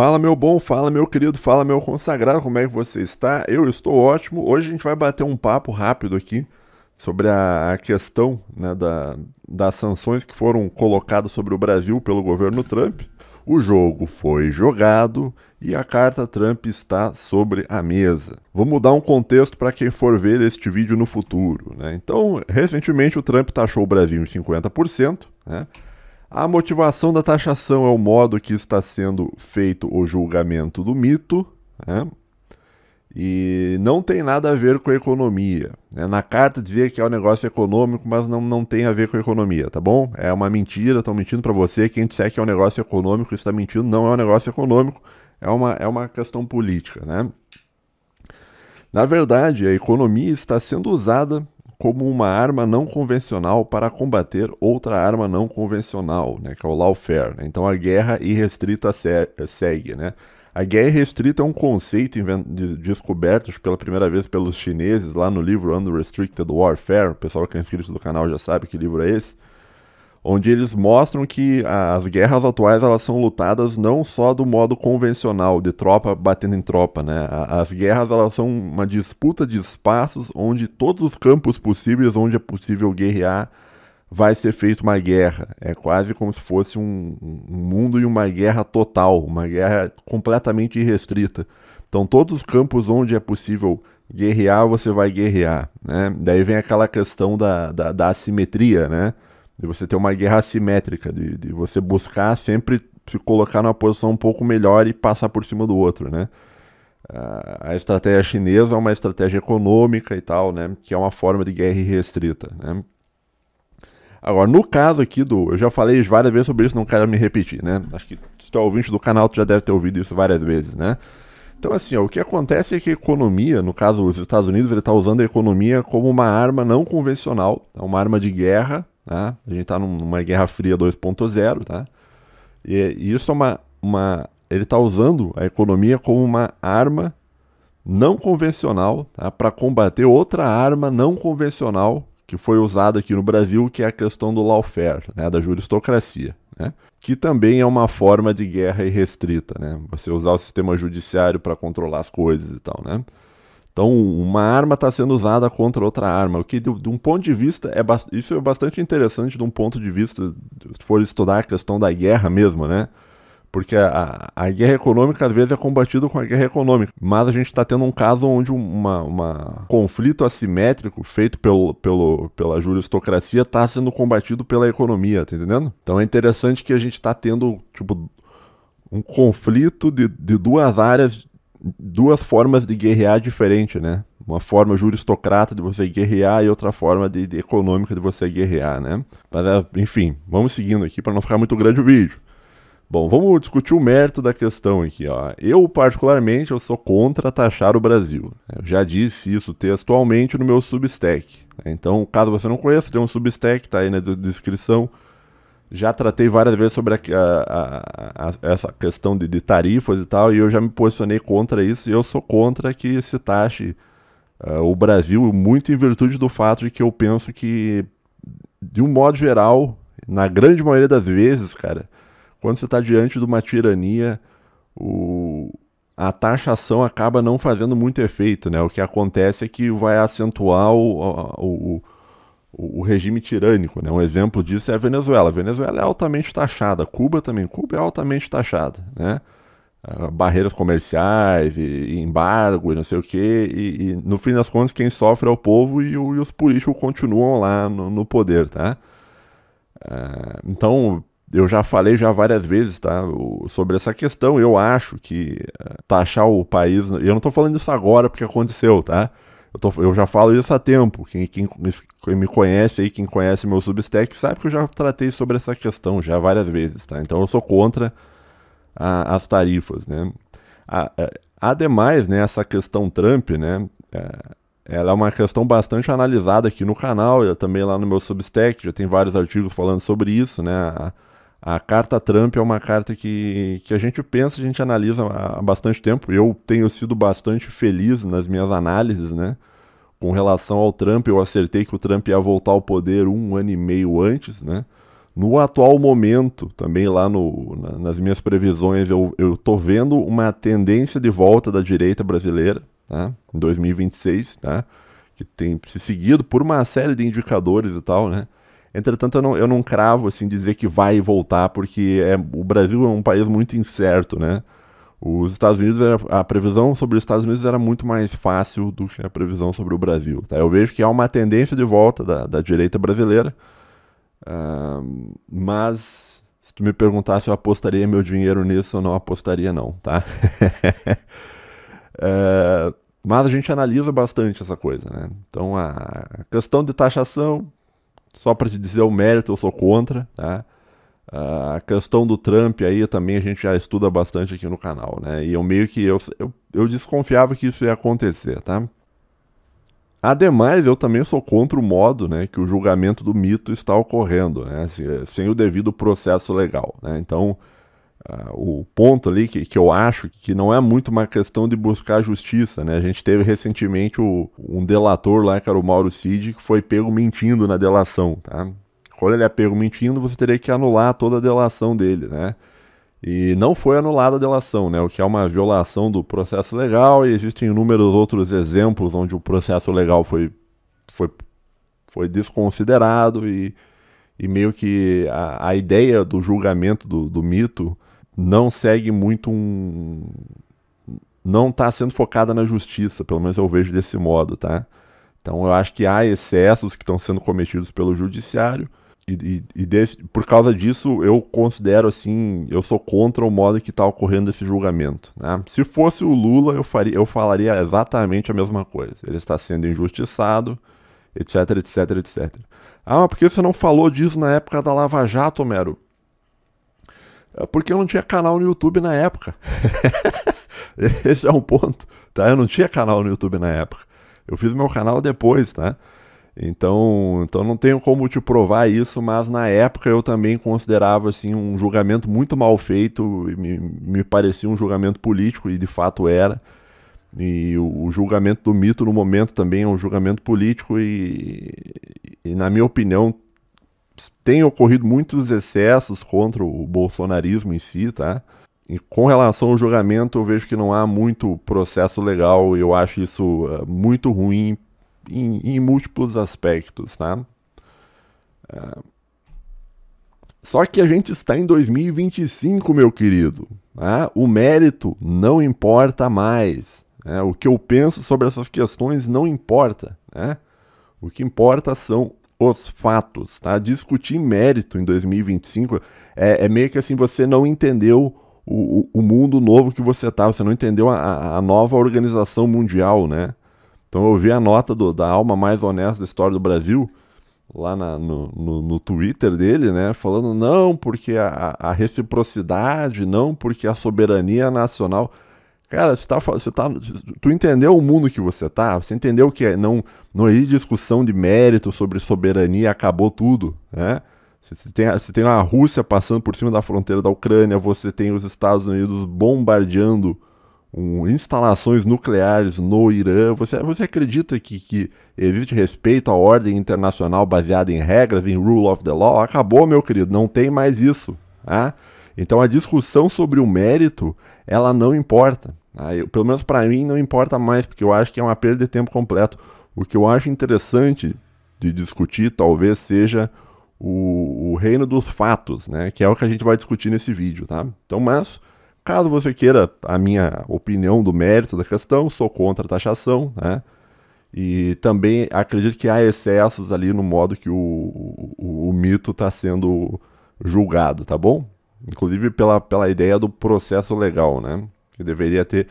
Fala meu bom, fala meu querido, fala meu consagrado, como é que você está? Eu estou ótimo. Hoje a gente vai bater um papo rápido aqui sobre a questão, né, das sanções que foram colocadas sobre o Brasil pelo governo Trump. O jogo foi jogado e a carta Trump está sobre a mesa. Vamos dar um contexto para quem for ver este vídeo no futuro, né? Então, recentemente o Trump taxou o Brasil em 50%, né? A motivação da taxação é o modo que está sendo feito o julgamento do mito, né? E não tem nada a ver com a economia, né? Na carta dizia que é um negócio econômico, mas não tem a ver com a economia, tá bom? É uma mentira, estão mentindo para você. Quem disser que é um negócio econômico está mentindo, não é um negócio econômico, é uma questão política, né? Na verdade, a economia está sendo usada como uma arma não convencional para combater outra arma não convencional, né, que é o lawfare, né? Então a guerra irrestrita segue, né? A guerra irrestrita é um conceito descoberto pela primeira vez pelos chineses lá no livro Unrestricted Warfare. O pessoal que é inscrito do canal já sabe que livro é esse, onde eles mostram que as guerras atuais elas são lutadas não só do modo convencional, de tropa batendo em tropa, né? As guerras elas são uma disputa de espaços onde todos os campos possíveis onde é possível guerrear vai ser feita uma guerra. É quase como se fosse um mundo e uma guerra total, uma guerra completamente irrestrita. Então todos os campos onde é possível guerrear, você vai guerrear, né? Daí vem aquela questão da assimetria, né? De você ter uma guerra assimétrica, de você buscar sempre se colocar numa posição um pouco melhor e passar por cima do outro, né? A estratégia chinesa é uma estratégia econômica e tal, né? Que é uma forma de guerra irrestrita, né? Agora, no caso aqui eu já falei várias vezes sobre isso, não quero me repetir, né? Acho que se tu é ouvinte do canal, tu já deve ter ouvido isso várias vezes, né? Então, assim, ó, o que acontece é que a economia, no caso os Estados Unidos, ele está usando a economia como uma arma não convencional, uma arma de guerra, tá? A gente está numa Guerra Fria 2.0, tá? E isso é ele está usando a economia como uma arma não convencional, tá? Para combater outra arma não convencional que foi usada aqui no Brasil, que é a questão do lawfare, né? Da juristocracia, né? Que também é uma forma de guerra irrestrita, né? Você usar o sistema judiciário para controlar as coisas e tal, né? Então, uma arma está sendo usada contra outra arma, o que, de um ponto de vista, isso é bastante interessante de um ponto de vista, se for estudar a questão da guerra mesmo, né? Porque a guerra econômica, às vezes, é combatida com a guerra econômica, mas a gente está tendo um caso onde um conflito assimétrico feito pela juristocracia está sendo combatido pela economia, tá entendendo? Então é interessante que a gente está tendo, tipo, um conflito de duas áreas, duas formas de guerrear diferente, né? Uma forma juristocrata de você guerrear e outra forma de econômica de você guerrear, né? Mas, enfim, vamos seguindo aqui para não ficar muito grande o vídeo. Bom, vamos discutir o mérito da questão aqui, ó. Eu, particularmente, eu sou contra taxar o Brasil. Eu já disse isso textualmente no meu Substack. Então, caso você não conheça, tem um Substack, tá aí na descrição. Já tratei várias vezes sobre essa questão de tarifas e tal, e eu já me posicionei contra isso, e eu sou contra que se taxe o Brasil, muito em virtude do fato de que eu penso que, de um modo geral, na grande maioria das vezes, cara, quando você está diante de uma tirania, a taxação acaba não fazendo muito efeito, né? O que acontece é que vai acentuar o regime tirânico, né? Um exemplo disso é a Venezuela. A Venezuela é altamente taxada, Cuba também. Cuba é altamente taxada, né? Barreiras comerciais, e embargo, e não sei o quê. E no fim das contas, quem sofre é o povo e os políticos continuam lá no poder, tá? Então, eu já falei várias vezes, tá, sobre essa questão. Eu acho que taxar o país... Eu não estou falando isso agora porque aconteceu, tá? Eu já falo isso há tempo. Quem me conhece aí, quem conhece meu Substack, sabe que eu já tratei sobre essa questão já várias vezes, tá? Então eu sou contra as tarifas, né? Ademais, né, essa questão Trump, né, ela é uma questão bastante analisada aqui no canal, e também lá no meu Substack, já tem vários artigos falando sobre isso, né? A carta Trump é uma carta que a gente pensa, a gente analisa há bastante tempo. Eu tenho sido bastante feliz nas minhas análises, né? Com relação ao Trump, eu acertei que o Trump ia voltar ao poder 1 ano e meio antes, né? No atual momento, também lá nas minhas previsões, eu tô vendo uma tendência de volta da direita brasileira, tá? Em 2026, tá? Que tem se seguido por uma série de indicadores e tal, né? Entretanto, eu não cravo, assim, dizer que vai voltar, porque o Brasil é um país muito incerto, né? Os Estados Unidos, a previsão sobre os Estados Unidos era muito mais fácil do que a previsão sobre o Brasil, tá? Eu vejo que há uma tendência de volta da direita brasileira, mas se tu me perguntar se eu apostaria meu dinheiro nisso, eu não apostaria não, tá? Mas a gente analisa bastante essa coisa, né? Então a questão de taxação, só para te dizer o mérito, eu sou contra, tá? A questão do Trump aí também a gente já estuda bastante aqui no canal, né? E eu meio que eu desconfiava que isso ia acontecer, tá? Ademais, eu também sou contra o modo, né, que o julgamento do mito está ocorrendo, né, sem o devido processo legal, né? Então, o ponto ali que eu acho que não é muito uma questão de buscar justiça, né? A gente teve recentemente um delator lá, que era o Mauro Cid, que foi pego mentindo na delação, tá? Quando ele é pego mentindo, você teria que anular toda a delação dele, né? E não foi anulada a delação, né? O que é uma violação do processo legal, e existem inúmeros outros exemplos onde o processo legal foi desconsiderado e meio que a ideia do julgamento do mito não segue muito não está sendo focada na justiça, pelo menos eu vejo desse modo, tá? Então eu acho que há excessos que estão sendo cometidos pelo judiciário, por causa disso, eu considero assim, eu sou contra o modo que está ocorrendo esse julgamento, né? Se fosse o Lula, eu falaria exatamente a mesma coisa. Ele está sendo injustiçado, etc, etc, etc. Ah, mas por que você não falou disso na época da Lava Jato, Homero? É porque eu não tinha canal no YouTube na época. Esse é um ponto, tá? Eu não tinha canal no YouTube na época. Eu fiz meu canal depois, tá? Então não tenho como te provar isso, mas na época eu também considerava assim, um julgamento muito mal feito, me parecia um julgamento político, e de fato era. E o julgamento do mito no momento também é um julgamento político e na minha opinião, tem ocorrido muitos excessos contra o bolsonarismo em si, tá? E com relação ao julgamento, eu vejo que não há muito processo legal, e eu acho isso muito ruim em múltiplos aspectos, tá? Só que a gente está em 2025, meu querido, tá? O mérito não importa mais, né? O que eu penso sobre essas questões não importa, né? O que importa são os fatos, tá? Discutir mérito em 2025 é meio que assim, você não entendeu o mundo novo que você tá, você não entendeu a nova organização mundial, né? Então eu vi a nota da alma mais honesta da história do Brasil, lá no Twitter dele, né? Falando, não, porque a reciprocidade, não, porque a soberania nacional. Cara, tu entendeu o mundo que você tá? Você entendeu que não existe discussão de mérito sobre soberania, acabou tudo, né? Você tem a Rússia passando por cima da fronteira da Ucrânia, você tem os Estados Unidos bombardeando instalações nucleares no Irã. Você acredita que existe respeito à ordem internacional baseada em regras, em rule of the law? Acabou, meu querido, não tem mais isso, tá? Então a discussão sobre o mérito, ela não importa. Tá? Pelo menos para mim não importa mais, porque eu acho que é uma perda de tempo completo. O que eu acho interessante de discutir talvez seja o reino dos fatos, né? Que é o que a gente vai discutir nesse vídeo, tá? Então, mas caso você queira a minha opinião do mérito da questão, sou contra a taxação, né? E também acredito que há excessos ali no modo que o mito está sendo julgado, tá bom? Inclusive pela ideia do processo legal, né? Que deveria ter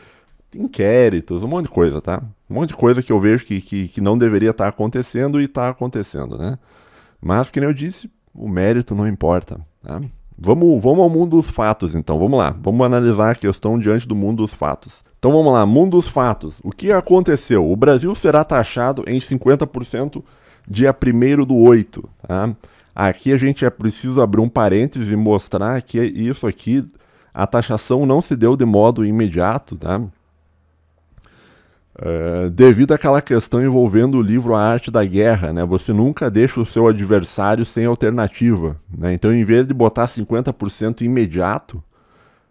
inquéritos, um monte de coisa, tá? Um monte de coisa que eu vejo que não deveria estar acontecendo e está acontecendo, né? Mas, como eu disse, o mérito não importa, tá? Vamos ao mundo dos fatos, então. Vamos lá. Vamos analisar a questão diante do mundo dos fatos. Então, vamos lá. Mundo dos fatos. O que aconteceu? O Brasil será taxado em 50% dia 1º/8, tá? Aqui a gente é preciso abrir um parênteses e mostrar que isso aqui, a taxação não se deu de modo imediato, tá? Devido àquela questão envolvendo o livro A Arte da Guerra, né? Você nunca deixa o seu adversário sem alternativa, né? Então, em vez de botar 50% imediato,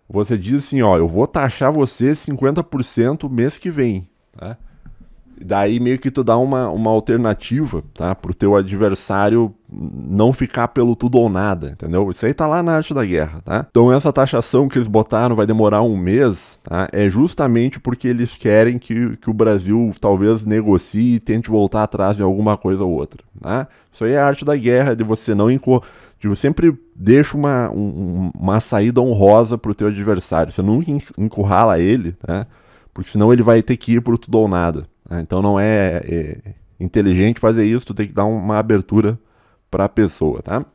você diz assim, ó, eu vou taxar você 50% mês que vem, tá? Daí meio que tu dá uma alternativa, tá? Pro teu adversário não ficar pelo tudo ou nada, entendeu? Isso aí tá lá na Arte da Guerra, tá? Então essa taxação que eles botaram vai demorar um mês, tá? É justamente porque eles querem que o Brasil talvez negocie e tente voltar atrás em alguma coisa ou outra, tá? Isso aí é a Arte da Guerra, de você não tipo, sempre deixa uma saída honrosa pro teu adversário. Você nunca encurrala ele, tá? Porque senão ele vai ter que ir pro tudo ou nada. Então não é inteligente fazer isso, tu tem que dar uma abertura para a pessoa, tá?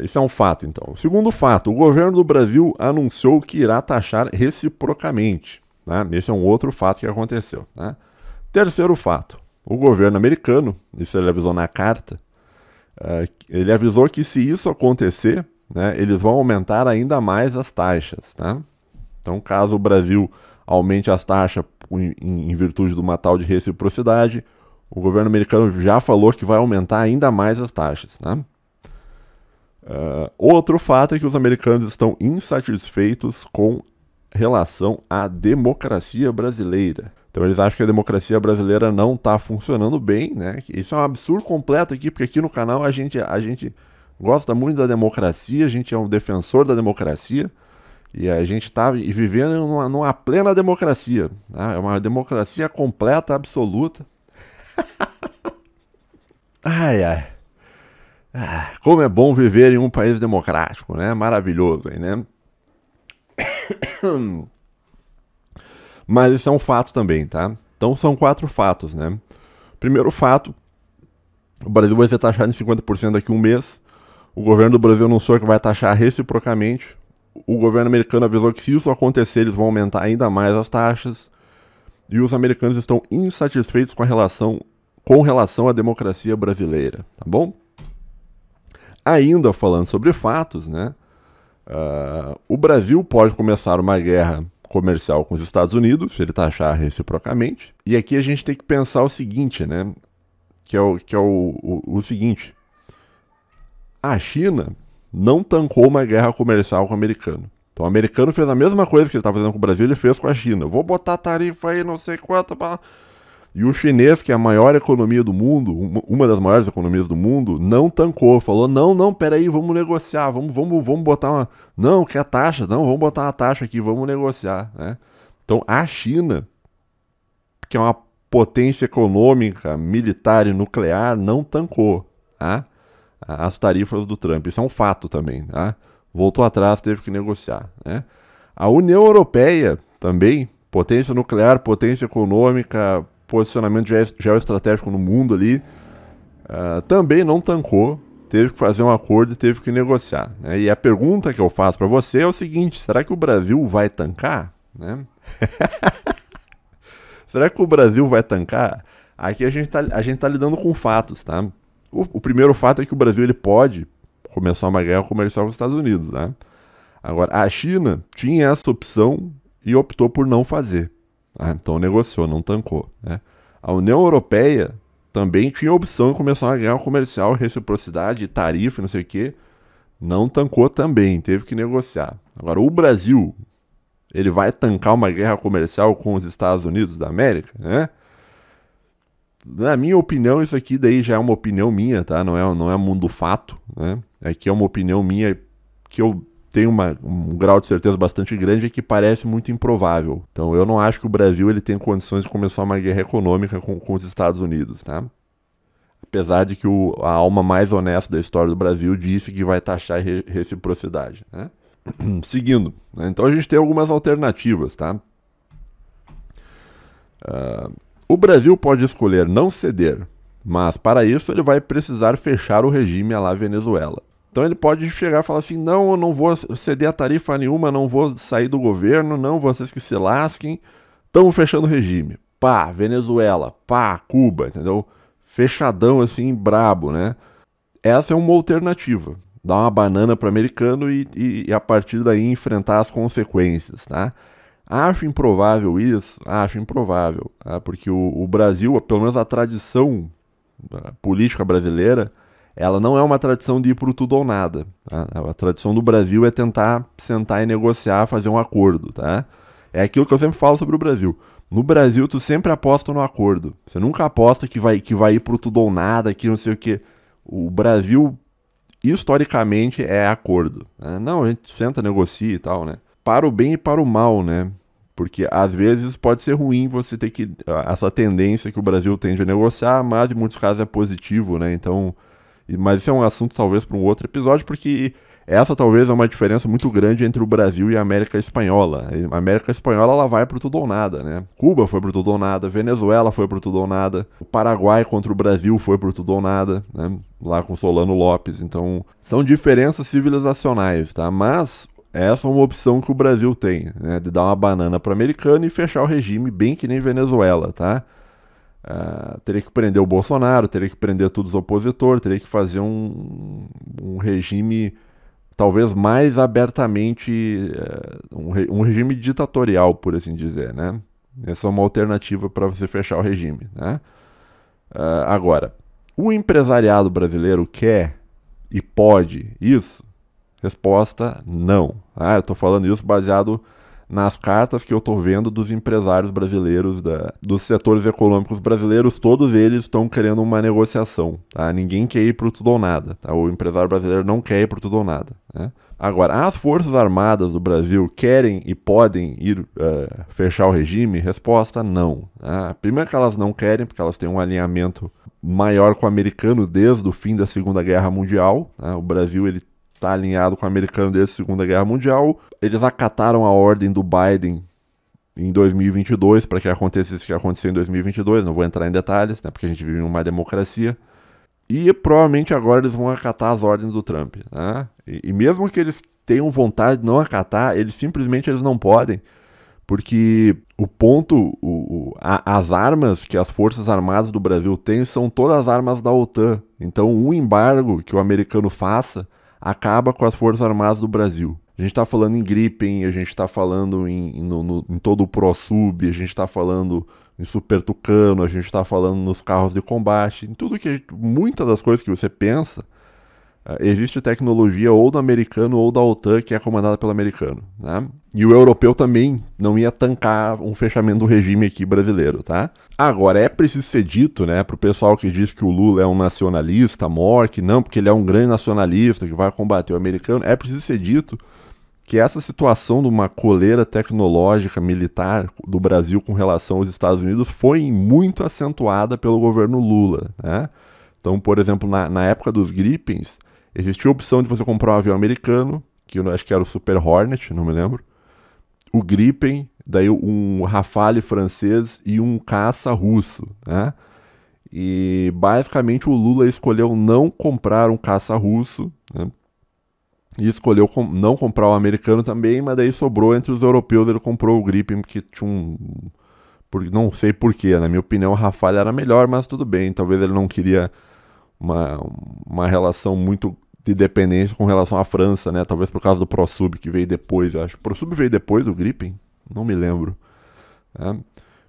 Isso é um fato, então. Segundo fato, o governo do Brasil anunciou que irá taxar reciprocamente, tá? Esse é um outro fato que aconteceu, tá? Terceiro fato, o governo americano, isso ele avisou na carta, ele avisou que se isso acontecer, né, eles vão aumentar ainda mais as taxas, tá? Então, caso o Brasil aumente as taxas em virtude de uma tal de reciprocidade, o governo americano já falou que vai aumentar ainda mais as taxas, né? Outro fato é que os americanos estão insatisfeitos com relação à democracia brasileira. Então eles acham que a democracia brasileira não está funcionando bem, né? Isso é um absurdo completo aqui, porque aqui no canal a gente gosta muito da democracia, a gente é um defensor da democracia, e a gente está vivendo numa plena democracia, tá? É uma democracia completa, absoluta. Ai, ai. Como é bom viver em um país democrático, né? Maravilhoso, né? Mas isso é um fato também, tá? Então são 4 fatos, né? Primeiro fato, o Brasil vai ser taxado em 50% daqui a um mês. O governo do Brasil anunciou que vai taxar reciprocamente. O governo americano avisou que se isso acontecer, eles vão aumentar ainda mais as taxas. E os americanos estão insatisfeitos com relação à democracia brasileira, tá bom? Ainda falando sobre fatos, né? O Brasil pode começar uma guerra comercial com os Estados Unidos, se ele taxar reciprocamente. E aqui a gente tem que pensar o seguinte, né? Que é o seguinte. A China não tancou uma guerra comercial com o americano. Então o americano fez a mesma coisa que ele estava fazendo com o Brasil, ele fez com a China. Vou botar tarifa aí, não sei quanto. E o chinês, que é a maior economia do mundo, uma das maiores economias do mundo, não tancou. Falou, não, peraí, vamos negociar, vamos botar uma... Não, quer taxa? Não, vamos botar uma taxa aqui, vamos negociar, né? Então a China, que é uma potência econômica, militar e nuclear, não tancou, tá? As tarifas do Trump. Isso é um fato também, tá? Voltou atrás, teve que negociar, né? A União Europeia também, potência nuclear, potência econômica, posicionamento geoestratégico no mundo ali, também não tancou, teve que fazer um acordo e teve que negociar, né? E a pergunta que eu faço para você é o seguinte, será que o Brasil vai tancar, né? Será que o Brasil vai tancar? Aqui a gente tá lidando com fatos, tá? O primeiro fato é que o Brasil ele pode começar uma guerra comercial com os Estados Unidos, né? Agora, a China tinha essa opção e optou por não fazer. Então negociou, não tancou, né? A União Europeia também tinha a opção de começar uma guerra comercial, reciprocidade, tarifa, não sei o quê. Não tancou também, teve que negociar. Agora, o Brasil, ele vai tancar uma guerra comercial com os Estados Unidos da América, né? Na minha opinião, isso aqui daí já é uma opinião minha, tá? Não é mundo fato, né? Aqui é uma opinião minha que eu tenho um grau de certeza bastante grande e que parece muito improvável. Então eu não acho que o Brasil ele tem condições de começar uma guerra econômica com os Estados Unidos, tá? Apesar de que a alma mais honesta da história do Brasil disse que vai taxar reciprocidade, né? Seguindo, né? Então a gente tem algumas alternativas, tá? O Brasil pode escolher não ceder, mas para isso ele vai precisar fechar o regime à la Venezuela. Então ele pode chegar e falar assim, não, eu não vou ceder a tarifa nenhuma, não vou sair do governo, não, vocês que se lasquem, estamos fechando o regime. Pá, Venezuela, pá, Cuba, entendeu? Fechadão assim, brabo, né? Essa é uma alternativa. Dar uma banana para o americano e a partir daí enfrentar as consequências, tá? Acho improvável isso? Acho improvável, tá? Porque o Brasil, pelo menos a tradição política brasileira, ela não é uma tradição de ir pro tudo ou nada. Tá? A tradição do Brasil é tentar sentar e negociar, fazer um acordo. Tá? É aquilo que eu sempre falo sobre o Brasil. No Brasil, tu sempre aposta no acordo. Você nunca aposta que vai ir pro tudo ou nada, que não sei o que. O Brasil, historicamente, é acordo. Né? Não, a gente senta, negocia e tal, né? Para o bem e para o mal, né? Porque às vezes pode ser ruim você ter que. Essa tendência que o Brasil tende a negociar, mas em muitos casos é positivo, né? Então. Mas isso é um assunto talvez para um outro episódio, porque essa talvez é uma diferença muito grande entre o Brasil e a América Espanhola. A América Espanhola ela vai pro tudo ou nada, né? Cuba foi pro tudo ou nada, Venezuela foi pro tudo ou nada, o Paraguai contra o Brasil foi pro tudo ou nada, né? Lá com Solano Lopes. Então, são diferenças civilizacionais, tá? Mas essa é uma opção que o Brasil tem, né? De dar uma banana pro americano e fechar o regime bem que nem Venezuela, tá? Teria que prender o Bolsonaro, teria que prender todos os opositores, teria que fazer um regime talvez mais abertamente, um regime ditatorial, por assim dizer, né? Essa é uma alternativa para você fechar o regime, né? Agora, o empresariado brasileiro quer e pode isso? Resposta, não. Eu estou falando isso baseado nas cartas que eu estou vendo dos empresários brasileiros, dos setores econômicos brasileiros, todos eles estão querendo uma negociação. Tá? Ninguém quer ir para tudo ou nada. Tá? O empresário brasileiro não quer ir para tudo ou nada. Né? Agora, as Forças Armadas do Brasil querem e podem ir fechar o regime? Resposta, não. Tá? Primeiro que elas não querem, porque elas têm um alinhamento maior com o americano desde o fim da Segunda Guerra Mundial. Tá? O Brasil ele está alinhado com o americano desde a Segunda Guerra Mundial. Eles acataram a ordem do Biden em 2022 para que acontecesse o que aconteceu em 2022. Não vou entrar em detalhes, né, porque a gente vive em uma democracia. E provavelmente agora eles vão acatar as ordens do Trump. Né? E mesmo que eles tenham vontade de não acatar, eles simplesmente não podem. Porque o ponto, as armas que as Forças Armadas do Brasil têm são todas as armas da OTAN. Então, um embargo que o americano faça acaba com as Forças Armadas do Brasil. A gente está falando em Gripen, a gente está falando em todo o ProSub, a gente está falando em Super Tucano, a gente está falando nos carros de combate, em tudo que muitas das coisas que você pensa, existe tecnologia ou do americano ou da OTAN que é comandada pelo americano. Né? E o europeu também não ia tancar um fechamento do regime aqui brasileiro, tá? Agora, é preciso ser dito, né, pro pessoal que diz que o Lula é um nacionalista, que não, porque ele é um grande nacionalista que vai combater o americano, é preciso ser dito que essa situação de uma coleira tecnológica militar do Brasil com relação aos Estados Unidos foi muito acentuada pelo governo Lula, né? Então, por exemplo, na época dos Gripens, existia a opção de você comprar um avião americano, que eu acho que era o Super Hornet, não me lembro, o Gripen, daí um Rafale francês e um caça russo, né? E basicamente o Lula escolheu não comprar um caça russo, né? E escolheu não comprar o americano também, mas daí sobrou entre os europeus, ele comprou o Gripen, que tinha não sei porquê, na minha opinião o Rafale era melhor, mas tudo bem, talvez ele não queria uma relação muito de dependência com relação à França, né? Talvez por causa do ProSub que veio depois, eu acho. O ProSub veio depois do Gripen? Não me lembro. Né?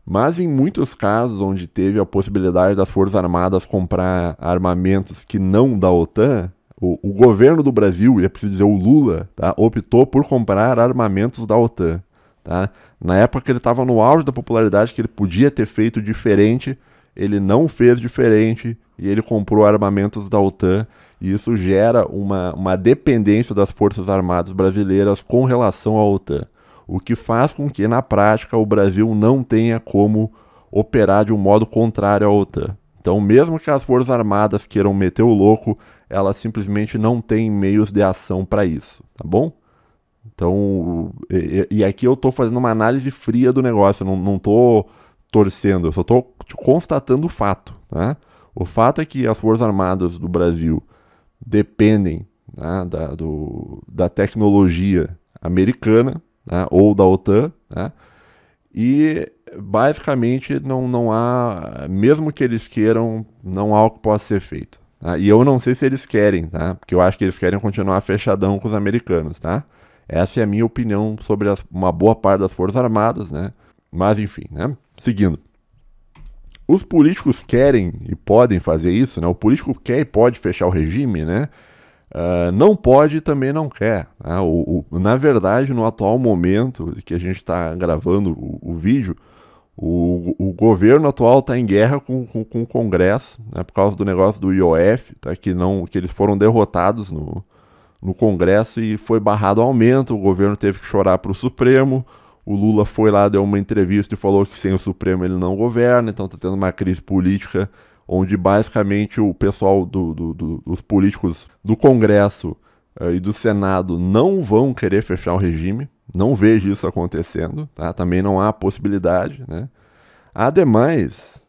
Mas em muitos casos onde teve a possibilidade das Forças Armadas comprar armamentos que não da OTAN, o governo do Brasil, e é preciso dizer o Lula, tá? Optou por comprar armamentos da OTAN. Tá? Na época que ele estava no auge da popularidade, que ele podia ter feito diferente, ele não fez diferente e ele comprou armamentos da OTAN. E isso gera uma dependência das Forças Armadas brasileiras com relação à OTAN. O que faz com que, na prática, o Brasil não tenha como operar de um modo contrário à OTAN. Então, mesmo que as Forças Armadas queiram meter o louco, elas simplesmente não têm meios de ação para isso, tá bom? Então, e aqui eu estou fazendo uma análise fria do negócio, eu não estou torcendo, eu só estou constatando o fato. Tá? O fato é que as Forças Armadas do Brasil dependem, né, da tecnologia americana, né, ou da OTAN, né, e basicamente não há, mesmo que eles queiram, não há o que possa ser feito. Tá? E eu não sei se eles querem, tá? Porque eu acho que eles querem continuar fechadão com os americanos, tá? Essa é a minha opinião sobre uma boa parte das Forças Armadas, né? Mas enfim, né? Seguindo. Os políticos querem e podem fazer isso, né? O político quer e pode fechar o regime, né? Não pode e também não quer. Né? Na verdade, no atual momento que a gente está gravando o vídeo, o governo atual está em guerra com o Congresso, né? Por causa do negócio do IOF, tá? Que eles foram derrotados no Congresso e foi barrado o aumento, o governo teve que chorar para o Supremo, o Lula foi lá, deu uma entrevista e falou que sem o Supremo ele não governa, então está tendo uma crise política onde basicamente o pessoal dos políticos do Congresso e do Senado não vão querer fechar o regime, não vejo isso acontecendo, tá? Também não há possibilidade, né? Ademais,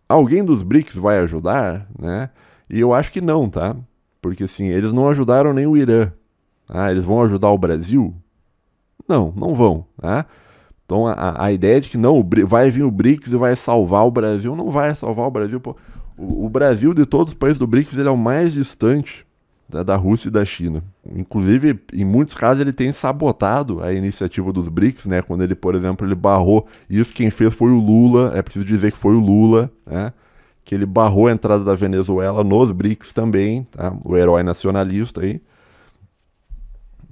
alguém dos BRICS vai ajudar, né? E eu acho que não, tá? Porque assim, eles não ajudaram nem o Irã. Ah, eles vão ajudar o Brasil? Não, não vão, tá? Então a ideia de que não, vai vir o BRICS e vai salvar o Brasil, não vai salvar o Brasil. Pô. O Brasil, de todos os países do BRICS, ele é o mais distante da Rússia e da China. Inclusive, em muitos casos, ele tem sabotado a iniciativa dos BRICS, né? Quando ele, por exemplo, ele barrou, isso quem fez foi o Lula, é preciso dizer que foi o Lula, né? Que ele barrou a entrada da Venezuela nos BRICS também, tá? O herói nacionalista aí.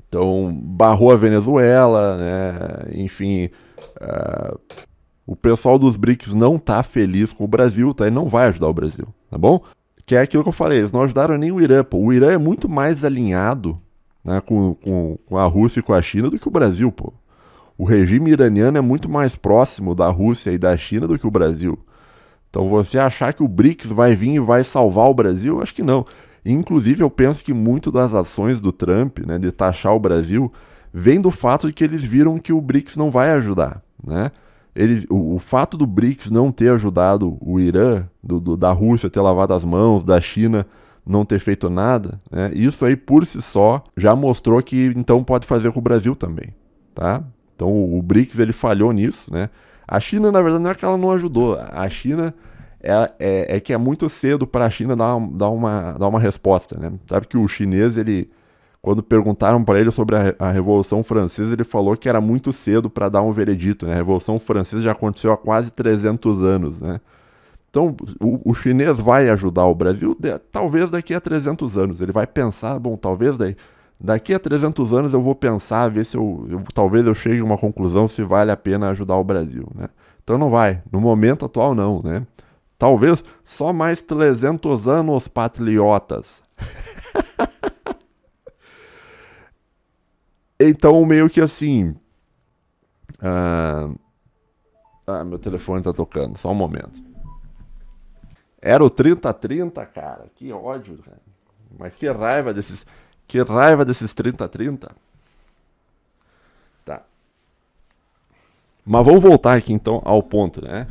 Então, barrou a Venezuela, né? Enfim, o pessoal dos BRICS não tá feliz com o Brasil, tá? E não vai ajudar o Brasil, tá bom? Que é aquilo que eu falei, eles não ajudaram nem o Irã, pô. O Irã é muito mais alinhado, né, com a Rússia e com a China do que o Brasil, pô. O regime iraniano é muito mais próximo da Rússia e da China do que o Brasil. Então você achar que o BRICS vai vir e vai salvar o Brasil, acho que não. Inclusive, eu penso que muito das ações do Trump, né, de taxar o Brasil, vem do fato de que eles viram que o BRICS não vai ajudar, né? O fato do BRICS não ter ajudado o Irã, da Rússia ter lavado as mãos, da China não ter feito nada, né? Isso aí por si só já mostrou que então pode fazer com o Brasil também, tá? Então o BRICS ele falhou nisso, né? A China, na verdade, não é que ela não ajudou. A China é que é muito cedo para a China dar uma resposta, né? Sabe que o chinês, quando perguntaram para ele sobre a Revolução Francesa, ele falou que era muito cedo para dar um veredito, né? A Revolução Francesa já aconteceu há quase 300 anos, né? Então, o chinês vai ajudar o Brasil, talvez daqui a 300 anos. Ele vai pensar, bom, talvez daqui a 300 anos eu vou pensar, ver se talvez eu chegue a uma conclusão se vale a pena ajudar o Brasil, né? Então não vai. No momento atual, não, né? Talvez só mais 300 anos, patriotas. Então, meio que assim... meu telefone tá tocando, só um momento. Era o 30-30, cara. Que ódio, cara. Mas que raiva desses 30-30. Tá. Mas vamos voltar aqui, então, ao ponto, né?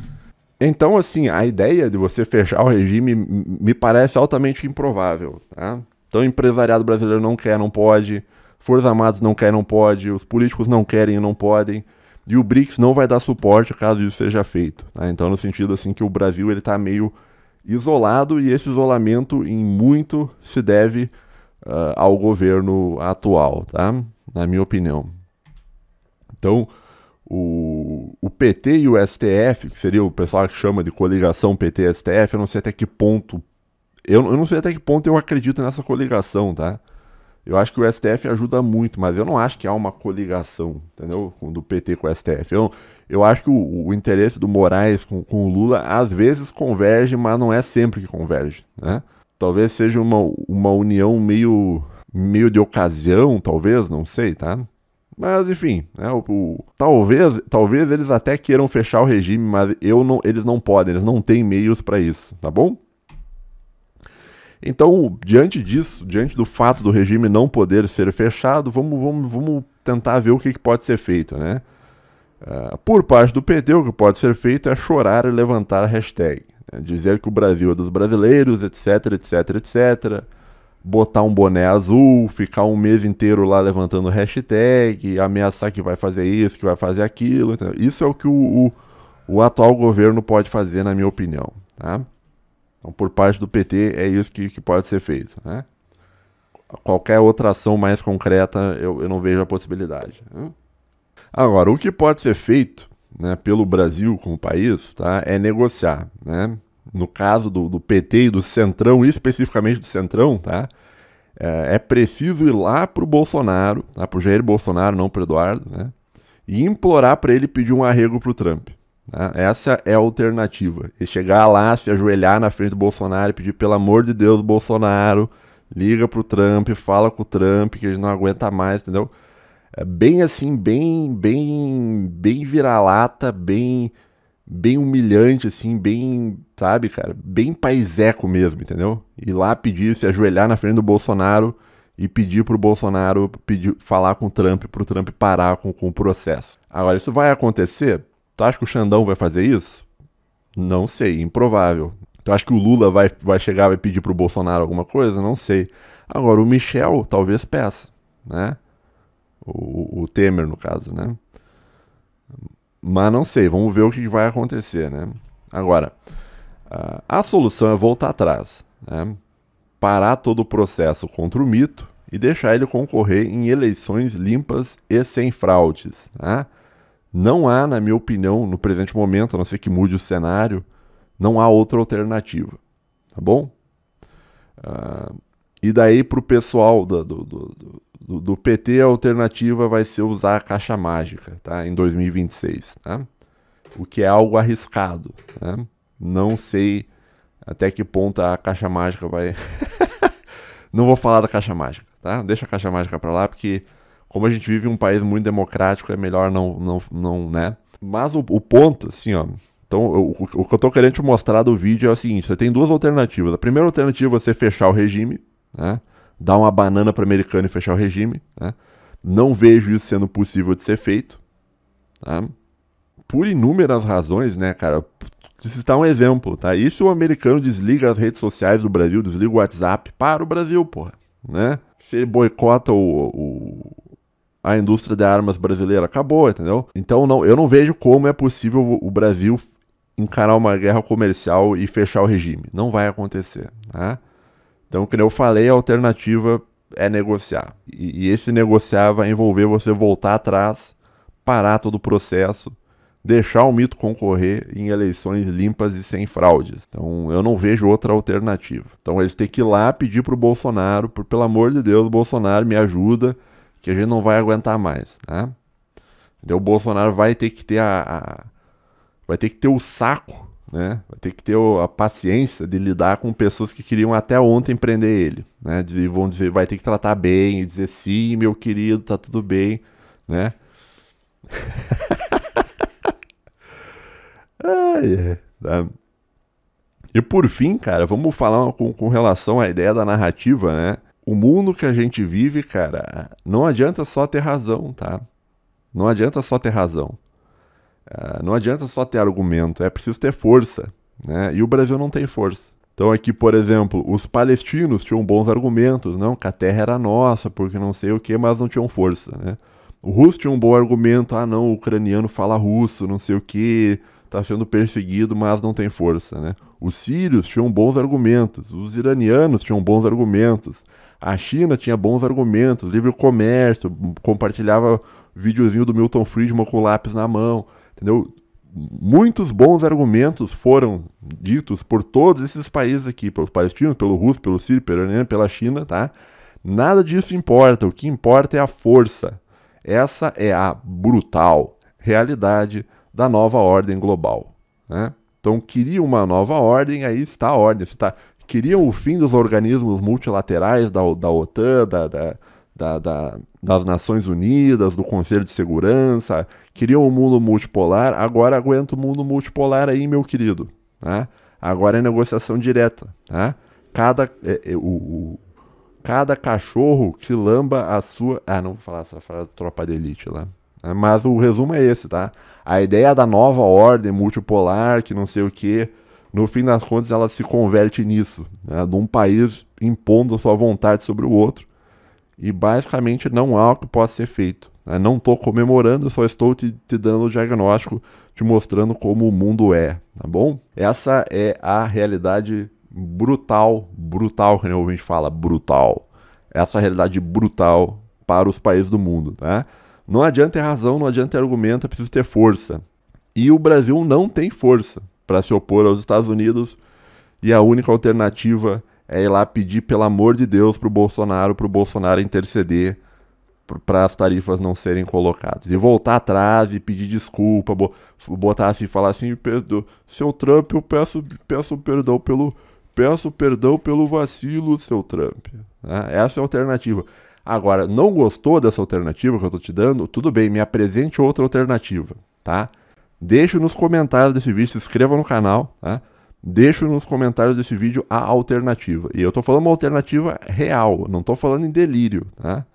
Então, assim, a ideia de você fechar o regime me parece altamente improvável, tá? Então, o empresariado brasileiro não quer, não pode. Forças Armadas não quer, não pode. Os políticos não querem e não podem. E o BRICS não vai dar suporte caso isso seja feito, tá? Então, no sentido, assim, que o Brasil, ele tá meio isolado e esse isolamento, em muito, se deve ao governo atual, tá? Na minha opinião. Então... O PT e o STF, que seria o pessoal que chama de coligação PT-STF, eu não sei até que ponto. Eu não sei até que ponto eu acredito nessa coligação, tá? Eu acho que o STF ajuda muito, mas eu não acho que há uma coligação, entendeu? Do PT com o STF. Eu acho que o interesse do Moraes com o Lula às vezes converge, mas não é sempre que converge, né? Talvez seja uma união meio de ocasião, talvez, não sei, tá? Mas enfim, né, talvez eles até queiram fechar o regime, mas eles não podem, eles não têm meios para isso, tá bom? Então, diante disso, diante do fato do regime não poder ser fechado, vamos tentar ver o que pode ser feito, né? Por parte do PT, o que pode ser feito é chorar e levantar a hashtag, né? Dizer que o Brasil é dos brasileiros, etc, etc, etc. Botar um boné azul, ficar um mês inteiro lá levantando hashtag, ameaçar que vai fazer isso, que vai fazer aquilo. Entendeu? Isso é o que o atual governo pode fazer, na minha opinião. Tá? Então, por parte do PT, é isso que pode ser feito. Né? qualquer outra ação mais concreta, eu não vejo a possibilidade. Né? Agora, o que pode ser feito, né, pelo Brasil como país, tá, é negociar. Né? No caso do PT e do Centrão, especificamente do Centrão, tá, é preciso ir lá pro Bolsonaro, tá, pro Jair Bolsonaro, não pro Eduardo, né, e implorar para ele pedir um arrego pro Trump. Tá? Essa é a alternativa. E chegar lá, se ajoelhar na frente do Bolsonaro e pedir, pelo amor de Deus, Bolsonaro, liga pro Trump, fala com o Trump, que ele não aguenta mais, entendeu? É bem assim, bem vira-lata, bem humilhante, assim, bem, sabe, cara, bem paiseco mesmo, entendeu? Ir lá pedir, se ajoelhar na frente do Bolsonaro e pedir pro Bolsonaro falar com o Trump, pro Trump parar com o processo. Agora, isso vai acontecer? Tu acha que o Xandão vai fazer isso? Não sei, improvável. Tu acha que o Lula vai chegar e vai pedir pro Bolsonaro alguma coisa? Não sei. Agora, o Michel talvez peça, né? O Temer, no caso, né? Mas não sei, vamos ver o que vai acontecer, né? Agora, a solução é voltar atrás, né? Parar todo o processo contra o mito e deixar ele concorrer em eleições limpas e sem fraudes, né? Não há, na minha opinião, no presente momento, a não ser que mude o cenário, não há outra alternativa, tá bom? E daí pro pessoal do PT, a alternativa vai ser usar a caixa mágica, tá? Em 2026, tá? O que é algo arriscado, né? Não sei até que ponto a caixa mágica vai... Não vou falar da caixa mágica, tá? Deixa a caixa mágica pra lá, porque como a gente vive em um país muito democrático, é melhor não, né? Mas o ponto, assim, ó... Então, o que eu tô querendo te mostrar do vídeo é o seguinte, você tem duas alternativas. A primeira alternativa é você fechar o regime, né? Dar uma banana para o americano e fechar o regime. Né? Não vejo isso sendo possível de ser feito. Tá? Por inúmeras razões, né, cara? Vou citar um exemplo, tá? E se o americano desliga as redes sociais do Brasil, desliga o WhatsApp, para o Brasil, porra. Né? Se ele boicota a indústria de armas brasileira, acabou, entendeu? Então eu não vejo como é possível o Brasil encarar uma guerra comercial e fechar o regime. Não vai acontecer, né? Então, como eu falei, a alternativa é negociar. E esse negociar vai envolver você voltar atrás, parar todo o processo, deixar o mito concorrer em eleições limpas e sem fraudes. Então, eu não vejo outra alternativa. Então, eles têm que ir lá pedir pro Bolsonaro, pelo amor de Deus, Bolsonaro, me ajuda, que a gente não vai aguentar mais, né? Então, o Bolsonaro vai ter que ter vai ter que ter o saco, né? Vai ter que ter a paciência de lidar com pessoas que queriam até ontem prender ele, né? Vão dizer, vai ter que tratar bem e dizer, sim, meu querido, tá tudo bem, né? Tá? E por fim, cara, vamos falar com relação à ideia da narrativa, né? O mundo que a gente vive, cara, não adianta só ter razão, tá? Não adianta só ter razão. Não adianta só ter argumento, é preciso ter força, né? E o Brasil não tem força. Então aqui, por exemplo, os palestinos tinham bons argumentos, não, que a terra era nossa, porque não sei o que, mas não tinham força, né? O russo tinha um bom argumento, não, o ucraniano fala russo, não sei o que, tá sendo perseguido, mas não tem força, né? Os sírios tinham bons argumentos, os iranianos tinham bons argumentos, a China tinha bons argumentos, livre comércio, compartilhava videozinho do Milton Friedman com o lápis na mão, entendeu? Muitos bons argumentos foram ditos por todos esses países aqui, pelos palestinos, pelo russo, pelo sírio, pelo iraniano, pela China, tá? Nada disso importa, o que importa é a força. Essa é a brutal realidade da nova ordem global, né? Então, queriam uma nova ordem, aí está a ordem. Queriam o fim dos organismos multilaterais da OTAN, das Nações Unidas, do Conselho de Segurança, queriam um mundo multipolar, agora aguenta o mundo multipolar aí, meu querido. Né? Agora é negociação direta. Né? Cada cachorro que lamba a sua... não vou falar essa frase Tropa de Elite lá. Mas o resumo é esse, tá? A ideia da nova ordem multipolar, que não sei o que, no fim das contas ela se converte nisso, né? De um país impondo a sua vontade sobre o outro. E basicamente não há o que possa ser feito. Né? Não estou comemorando, só estou te dando o diagnóstico, te mostrando como o mundo é, tá bom? Essa é a realidade brutal, que nem o ouvinte fala, brutal. essa realidade brutal para os países do mundo, tá? Não adianta ter razão, não adianta ter argumento, é preciso ter força. E o Brasil não tem força para se opor aos Estados Unidos, e a única alternativa é ir lá pedir, pelo amor de Deus, pro Bolsonaro interceder para as tarifas não serem colocadas. E voltar atrás e pedir desculpa, botar assim, falar assim, seu Trump, eu peço perdão pelo vacilo, seu Trump. Essa é a alternativa. Agora, não gostou dessa alternativa que eu tô te dando? Tudo bem, me apresente outra alternativa, tá? Deixe nos comentários desse vídeo, se inscreva no canal, tá? Deixe nos comentários desse vídeo a alternativa. E eu tô falando uma alternativa real, não tô falando em delírio, tá?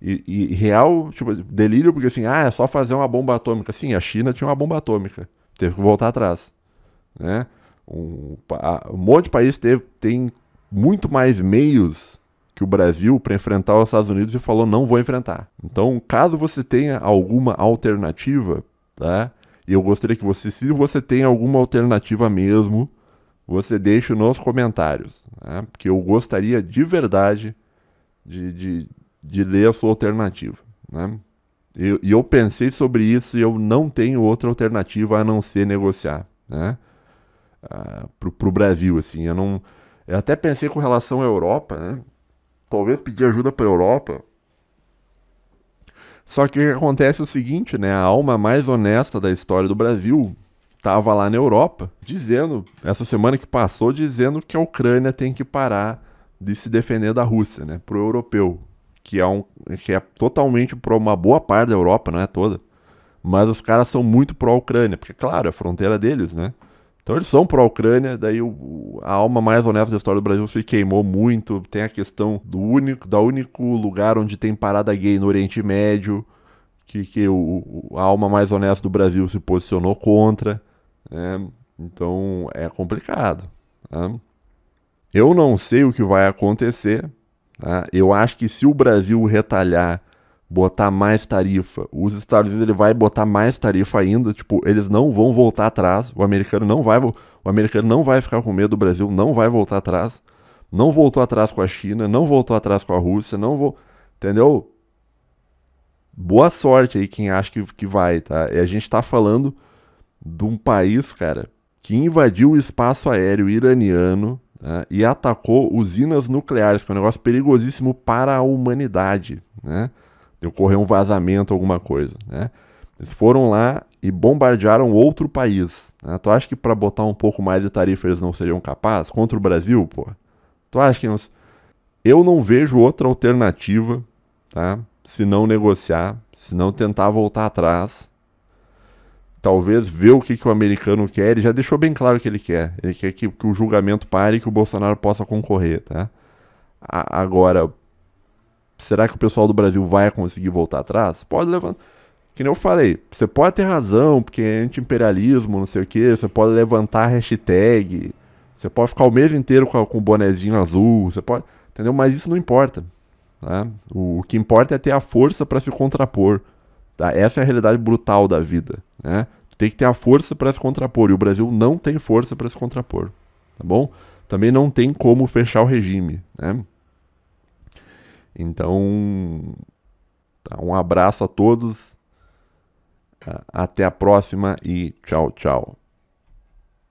E real, tipo, delírio porque assim, é só fazer uma bomba atômica. Sim, a China tinha uma bomba atômica, teve que voltar atrás, né? Um monte de país tem muito mais meios que o Brasil para enfrentar os Estados Unidos e falou, não vou enfrentar. Então, caso você tenha alguma alternativa, tá? E eu gostaria que se você tem alguma alternativa mesmo, você deixe nos comentários, né? Porque eu gostaria de verdade de ler a sua alternativa, né? E eu pensei sobre isso e eu não tenho outra alternativa a não ser negociar, né? Pro Brasil, assim, eu até pensei com relação à Europa, né? Talvez pedir ajuda para a Europa. Só que o que acontece é o seguinte, né? A alma mais honesta da história do Brasil estava lá na Europa, dizendo, essa semana que passou, dizendo que a Ucrânia tem que parar de se defender da Rússia, né? Pro europeu, que é totalmente para uma boa parte da Europa, não é toda. Mas os caras são muito pró-Ucrânia, porque, claro, é a fronteira deles, né? Então eles são pró-Ucrânia, daí a alma mais honesta da história do Brasil se queimou muito. Tem a questão do único lugar onde tem parada gay no Oriente Médio, que a alma mais honesta do Brasil se posicionou contra, né? Então é complicado, tá? Eu não sei o que vai acontecer, tá? Eu acho que se o Brasil retalhar, botar mais tarifa, os Estados Unidos ele vai botar mais tarifa ainda, tipo, eles não vão voltar atrás, o americano não vai ficar com medo do Brasil, não vai voltar atrás, não voltou atrás com a China, não voltou atrás com a Rússia, entendeu? Boa sorte aí quem acha que vai, tá? E a gente tá falando de um país, cara, que invadiu o espaço aéreo iraniano, né, e atacou usinas nucleares, que é um negócio perigosíssimo para a humanidade, né? Ocorreu um vazamento, alguma coisa, né? Eles foram lá e bombardearam outro país, né? Tu acha que para botar um pouco mais de tarifa eles não seriam capazes? Contra o Brasil, pô? Tu acha que não... Eu não vejo outra alternativa, tá? Se não negociar, se não tentar voltar atrás, talvez ver o que o americano quer. Ele já deixou bem claro o que ele quer. Ele quer que o julgamento pare e que o Bolsonaro possa concorrer, tá? Agora... será que o pessoal do Brasil vai conseguir voltar atrás? Pode levantar. Que nem eu falei, você pode ter razão, porque é anti-imperialismo, não sei o que, você pode levantar hashtag, você pode ficar o mês inteiro com o bonezinho azul, você pode. Entendeu? Mas isso não importa. Tá? O que importa é ter a força para se contrapor. Tá? Essa é a realidade brutal da vida. Né? Tu tem que ter a força para se contrapor. E o Brasil não tem força para se contrapor. Tá bom? Também não tem como fechar o regime. Né? Então, tá, um abraço a todos, até a próxima e tchau, tchau.